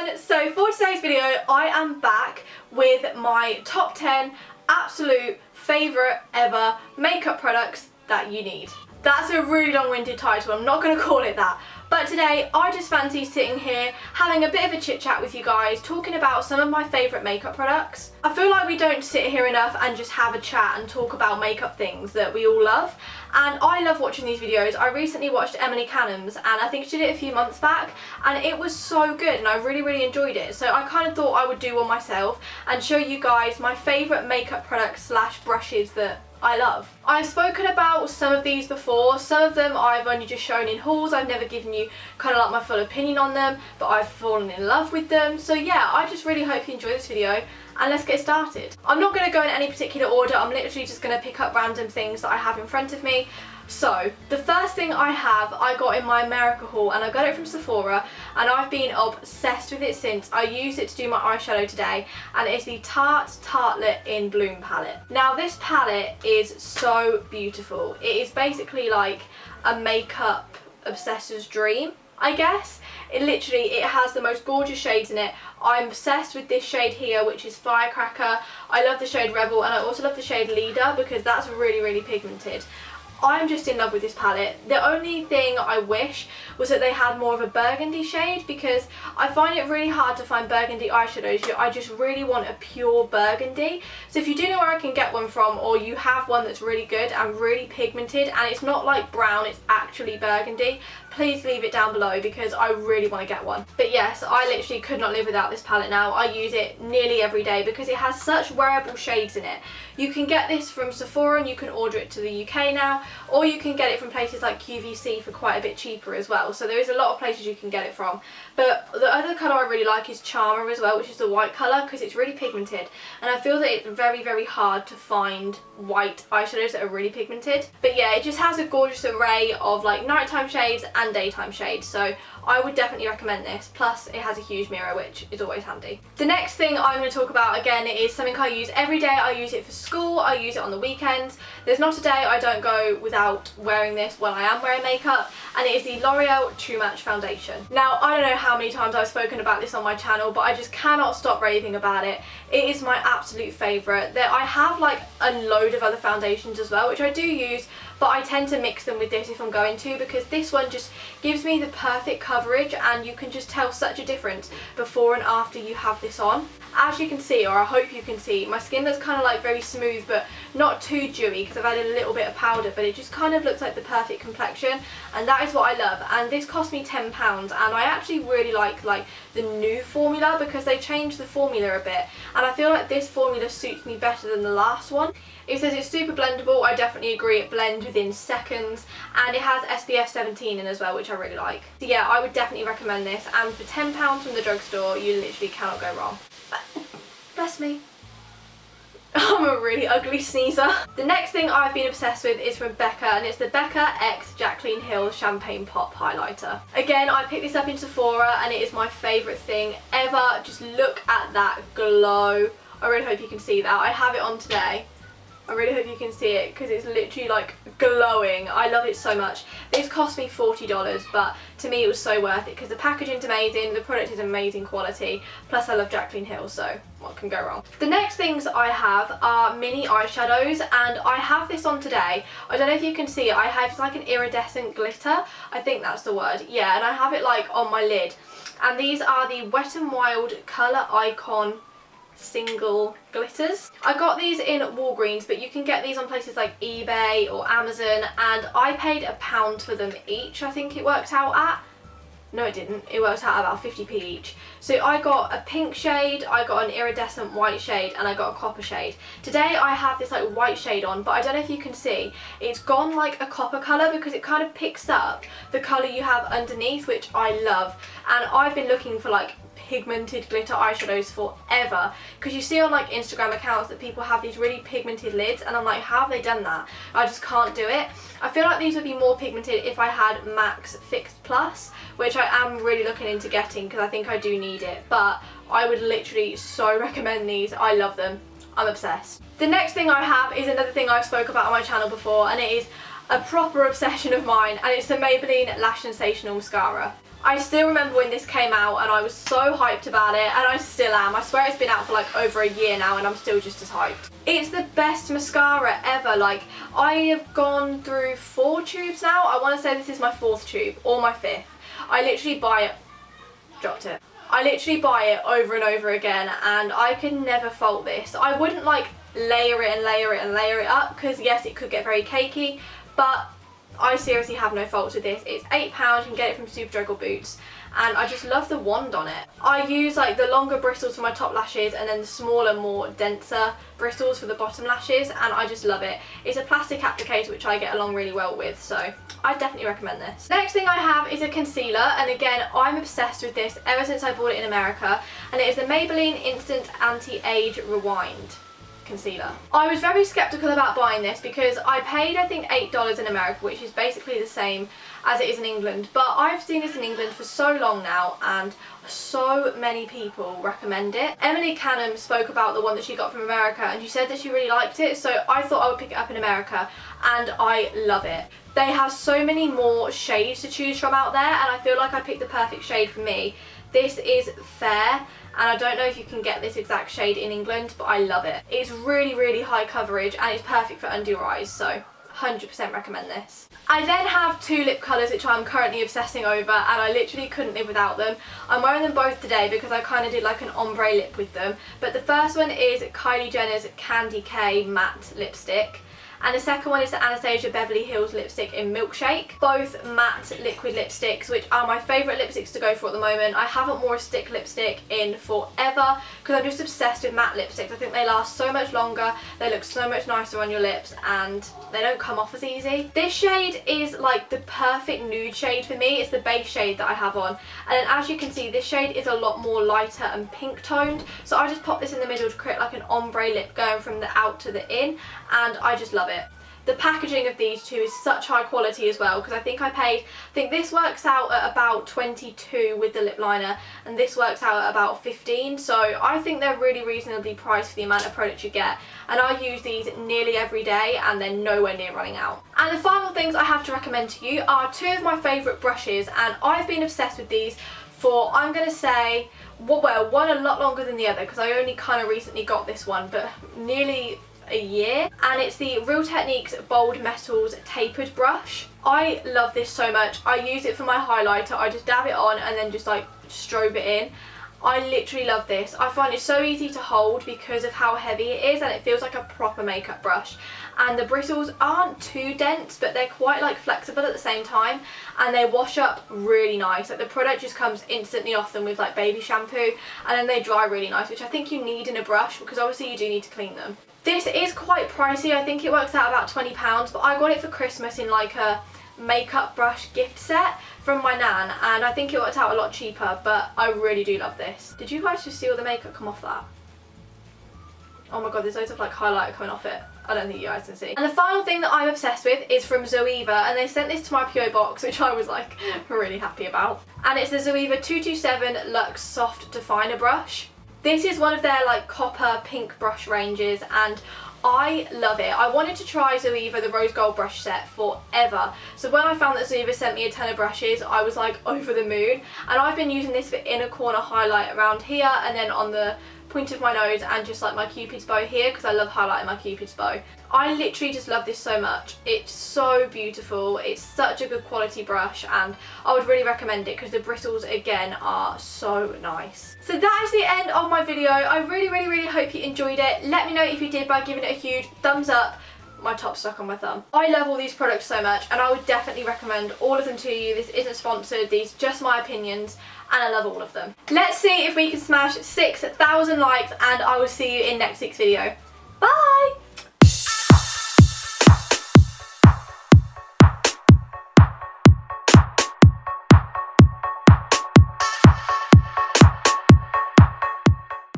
everyone, so for today's video I am back with my top 10 absolute favourite ever makeup products that you need. That's a really long-winded title, I'm not going to call it that. But today I just fancy sitting here having a bit of a chit chat with you guys, talking about some of my favourite makeup products. I feel like we don't sit here enough and just have a chat and talk about makeup things that we all love. And I love watching these videos. I recently watched Emily Cannon's and I think she did it a few months back and it was so good and I really enjoyed it. So I kind of thought I would do one myself and show you guys my favourite makeup products slash brushes that I love. I've spoken about some of these before. Some of them I've only just shown in hauls. I've never given you kind of like my full opinion on them, but I've fallen in love with them. So yeah, I just really hope you enjoy this video and let's get started. I'm not going to go in any particular order. I'm literally just going to pick up random things that I have in front of me. So the first thing I have, I got in my America haul and I got it from Sephora and I've been obsessed with it since. I used it to do my eyeshadow today and it's the Tarte Tartelette in Bloom palette. Now this palette is so beautiful. It is basically like a makeup obsessor's dream, I guess. It has the most gorgeous shades in it. I'm obsessed with this shade here, which is Firecracker. I love the shade Rebel and I also love the shade Leader because that's really pigmented. I'm just in love with this palette. The only thing I wish was that they had more of a burgundy shade because I find it really hard to find burgundy eyeshadows. I just really want a pure burgundy. So if you do know where I can get one from, or you have one that's really good and really pigmented and it's not like brown, it's actually burgundy, please leave it down below because I really want to get one. But yes, I literally could not live without this palette now. I use it nearly every day because it has such wearable shades in it. You can get this from Sephora and you can order it to the UK now, or you can get it from places like QVC for quite a bit cheaper as well. So there is a lot of places you can get it from. But the other colour I really like is Charmer as well, which is the white colour because it's really pigmented. And I feel that it's very hard to find white eyeshadows that are really pigmented. But yeah, it just has a gorgeous array of like nighttime shades and daytime shades. So I would definitely recommend this. Plus it has a huge mirror, which is always handy. The next thing I'm going to talk about again is something I use every day. I use it for school, I use it on the weekends. There's not a day I don't go without wearing this when I am wearing makeup, and it is the L'Oreal True Match Foundation. Now I don't know how many times I've spoken about this on my channel, but I just cannot stop raving about it. It is my absolute favourite. I have like a load of other foundations as well, which I do use, but I tend to mix them with this if I'm going to, because this one just gives me the perfect coverage and you can just tell such a difference before and after you have this on. As you can see, or I hope you can see, my skin looks kind of like very smooth but not too dewy because I've added a little bit of powder, but it just kind of looks like the perfect complexion, and that is what I love. And this cost me £10 and I actually really like the new formula because they changed the formula a bit and I feel like this formula suits me better than the last one. It says it's super blendable. I definitely agree, it blends within seconds, and it has SPF 17 in as well, which I really like. So yeah, I would definitely recommend this, and for £10 from the drugstore you literally cannot go wrong. Bless me. I'm a really ugly sneezer. The next thing I've been obsessed with is from Becca, and it's the Becca X Jaclyn Hill Champagne Pop Highlighter. Again, I picked this up in Sephora and it is my favourite thing ever. Just look at that glow. I really hope you can see that. I have it on today. I really hope you can see it because it's literally like glowing. I love it so much. This cost me $40, but to me it was so worth it because the packaging's amazing, the product is amazing quality, plus I love Jaclyn Hill, so what can go wrong? The next things I have are mini eyeshadows, and I have this on today. I don't know if you can see it, I have like an iridescent glitter, I think that's the word, yeah, and I have it like on my lid. And these are the Wet n Wild Colour Icon single glitters. I got these in Walgreens, but you can get these on places like eBay or Amazon, and I paid £1 for them each, I think it worked out at. No it didn't, it worked out about 50p each. So I got a pink shade, I got an iridescent white shade, and I got a copper shade. Today I have this like white shade on, but I don't know if you can see, it's gone like a copper colour because it kind of picks up the colour you have underneath, which I love. And I've been looking for like pigmented glitter eyeshadows forever, because you see on like Instagram accounts that people have these really pigmented lids and I'm like, how have they done that? I just can't do it. I feel like these would be more pigmented if I had MAC's Fixed Plus, which I am really looking into getting because I think I do need it, but I would literally so recommend these. I love them. I'm obsessed. The next thing I have is another thing I've spoke about on my channel before, and it is a proper obsession of mine, and it's the Maybelline Lash Sensational Mascara. I still remember when this came out and I was so hyped about it, and I still am. I swear it's been out for like over a year now and I'm still just as hyped. It's the best mascara ever. Like, I have gone through 4 tubes now. I want to say this is my 4th tube or my 5th. I literally buy it, dropped it. I literally buy it over and over again and I can never fault this. I wouldn't like layer it and layer it and layer it up because yes, it could get very cakey, but I seriously have no faults with this. It's £8, you can get it from Superdrug or Boots, and I just love the wand on it. I use like the longer bristles for my top lashes and then the smaller, more denser bristles for the bottom lashes, and I just love it. It's a plastic applicator which I get along really well with, so I definitely recommend this. Next thing I have is a concealer, and again I'm obsessed with this ever since I bought it in America, and it is the Maybelline Instant Anti-Age Rewind concealer. I was very skeptical about buying this because I paid I think $8 in America, which is basically the same as it is in England, but I've seen this in England for so long now and so many people recommend it. Emily Canham spoke about the one that she got from America and she said that she really liked it, so I thought I would pick it up in America and I love it. They have so many more shades to choose from out there and I feel like I picked the perfect shade for me. This is Fair, and I don't know if you can get this exact shade in England, but I love it. It's really, really high coverage and it's perfect for under your eyes, so 100% recommend this. I then have 2 lip colours which I'm currently obsessing over, and I literally couldn't live without them. I'm wearing them both today because I kind of did like an ombre lip with them, but the first one is Kylie Jenner's Candy K matte lipstick. And the second one is the Anastasia Beverly Hills lipstick in Milkshake. Both matte liquid lipsticks, which are my favourite lipsticks to go for at the moment. I haven't worn a stick lipstick in forever because I'm just obsessed with matte lipsticks. I think they last so much longer, they look so much nicer on your lips, and they don't come off as easy. This shade is like the perfect nude shade for me. It's the base shade that I have on. And then as you can see, this shade is a lot more lighter and pink toned. So I just pop this in the middle to create like an ombre lip going from the out to the in, and I just love it. The packaging of these two is such high quality as well, because I think this works out at about 22 with the lip liner and this works out at about 15, so I think they're really reasonably priced for the amount of product you get, and I use these nearly every day and they're nowhere near running out. And the final things I have to recommend to you are 2 of my favourite brushes, and I've been obsessed with these for, I'm going to say, well, one a lot longer than the other because I only kind of recently got this one, but nearly a year, and it's the Real Techniques Bold Metals Tapered Brush. I love this so much. I use it for my highlighter. I just dab it on and then just like strobe it in. I literally love this. I find it so easy to hold because of how heavy it is, and it feels like a proper makeup brush. And the bristles aren't too dense, but they're quite like flexible at the same time, and they wash up really nice. Like the product just comes instantly off them with like baby shampoo, and then they dry really nice, which I think you need in a brush because obviously you do need to clean them. This is quite pricey. I think it works out about £20, but I got it for Christmas in like a makeup brush gift set from my nan, and I think it worked out a lot cheaper, but I really do love this. Did you guys just see all the makeup come off that? Oh my god, there's loads of like highlighter coming off it. I don't think you guys can see. And the final thing that I'm obsessed with is from Zoeva, and they sent this to my PO box, which I was like really happy about. And it's the Zoeva 227 Luxe Soft Definer Brush. This is one of their like copper pink brush ranges, and I love it. I wanted to try Zoeva, the rose gold brush set, forever. So when I found that Zoeva sent me a ton of brushes, I was like over the moon. And I've been using this for inner corner highlight around here, and then on the point of my nose, and just like my cupid's bow here, because I love highlighting my cupid's bow. I literally just love this so much. It's so beautiful. It's such a good quality brush, and I would really recommend it because the bristles again are so nice. So that is the end of my video. I really hope you enjoyed it. Let me know if you did by giving it a huge thumbs up. My top's stuck on my thumb. I love all these products so much, and I would definitely recommend all of them to you. This isn't sponsored, these are just my opinions, and I love all of them. Let's see if we can smash 6,000 likes, and I will see you in next week's video.